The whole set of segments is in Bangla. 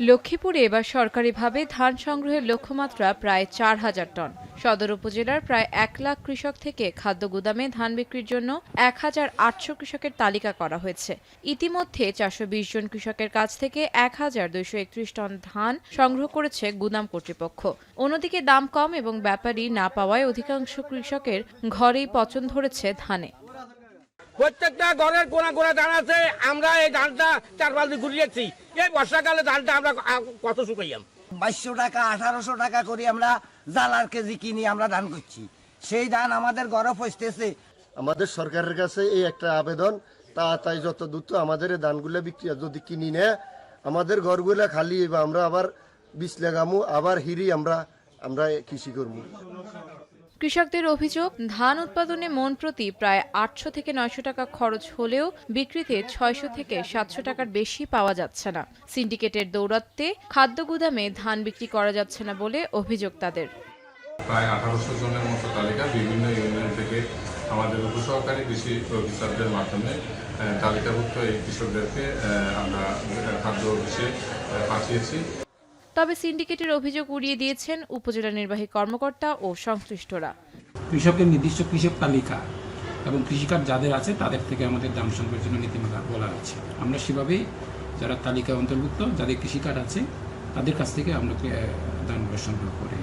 লক্ষ্মীপুরে এবার সরকারিভাবে ধান সংগ্রহের লক্ষ্যমাত্রা প্রায় ৪,০০০ টন। সদর উপজেলার প্রায় ১ লাখ কৃষক থেকে খাদ্য গুদামে ধান বিক্রির জন্য ১,৮০০ কৃষকের তালিকা করা হয়েছে। ইতিমধ্যে ৪২০ জন কৃষকের কাছ থেকে ১,২৩১ টন ধান সংগ্রহ করেছে গুদাম কর্তৃপক্ষ। অন্যদিকে দাম কম এবং ব্যাপারী না পাওয়ায় অধিকাংশ কৃষকের ঘরেই পচন ধরেছে ধানে। প্রত্যেকটা ঘরের কোনা কোনা ধান আছে। আমরা এই ধানটা ৪ বালতি ঘুরিয়েছি। এই বর্ষাকালে ধানটা আমরা কত শুকাইয়াম ২২০০ টাকা ১৮০০ টাকা করে আমরা জালার কেজি কিনি আমরা ধান করছি। সেই ধান আমাদের ঘরে পৌঁছতেছে। আমাদের সরকারের কাছে এই একটা আবেদন, তাই যত দ্রুত আমাদের এই ধানগুলো বিক্রি যদি কিনি নেয় আমাদের ঘরগুলো খালি আমরা আবার বীজ লাগামু, আবার হিরি আমরা কৃষি করবো। কৃষকদের অভিযোগ, ধান উৎপাদনে মন প্রতি প্রায় ৮০০ থেকে ৯০০ টাকা খরচ হলেও বিক্রিতে ৬০০ থেকে ৭০০ টাকার বেশি পাওয়া যাচ্ছে না। সিন্ডিকেটের দৌরাত্ম্যে খাদ্য গুদামে ধান বিক্রি করা যাচ্ছে না বলে অভিযোগ তাদের। প্রায় ১৮০০ জনের মতো তালিকা বিভিন্ন ইউনিয়ন থেকে আমাদের উপসহকারী কৃষি অফিসারদের মাধ্যমে তালিকাভুক্ত এই কৃষকদেরকে আমরা খাদ্য অফিসে পাঠিয়েছি। তবে সিন্ডিকেটের অভিযোগ উড়িয়ে দিয়েছেন উপজেলা নির্বাহী কর্মকর্তা ও সংশ্লিষ্টরা। কৃষকের নির্দিষ্ট কৃষক তালিকা এবং কৃষিকার্ড যাদের আছে তাদের থেকে আমাদের দাম সংগ্রহের জন্য নীতিমালা বলা হয়েছে। আমরা সেভাবেই যারা তালিকায় অন্তর্ভুক্ত যাদের কৃষিকার্ড আছে তাদের কাছ থেকে আমরা ধানগুলো সংগ্রহ করি।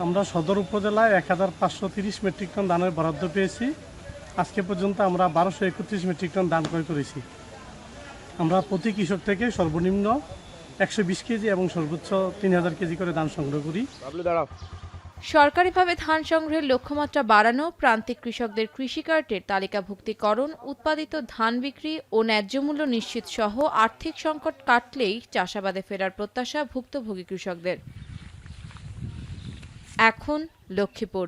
আমরা সদর উপজেলায় ১,৫৩০ মেট্রিক টন ধানের বরাদ্দ পেয়েছি। আজকে পর্যন্ত আমরা ১২৩১ মেট্রিক টন ধান ক্রয় করেছি। আমরা প্রতি কৃষক থেকে সর্বনিম্ন ১২০ কেজি এবং সর্বোচ্চ ৩,০০০ কেজি করে ধান সংগ্রহ করি। সরকারিভাবে ধান সংগ্রহের লক্ষ্যমাত্রা বাড়ানো, প্রান্তিক কৃষকদের কৃষিকার্ডের তালিকাভুক্তিকরণ, উৎপাদিত ধান বিক্রি ও ন্যায্য মূল্য নিশ্চিত সহ আর্থিক সংকট কাটলেই চাষাবাদে ফেরার প্রত্যাশা ভুক্তভোগী কৃষকদের। এখন লক্ষ্মীপুর।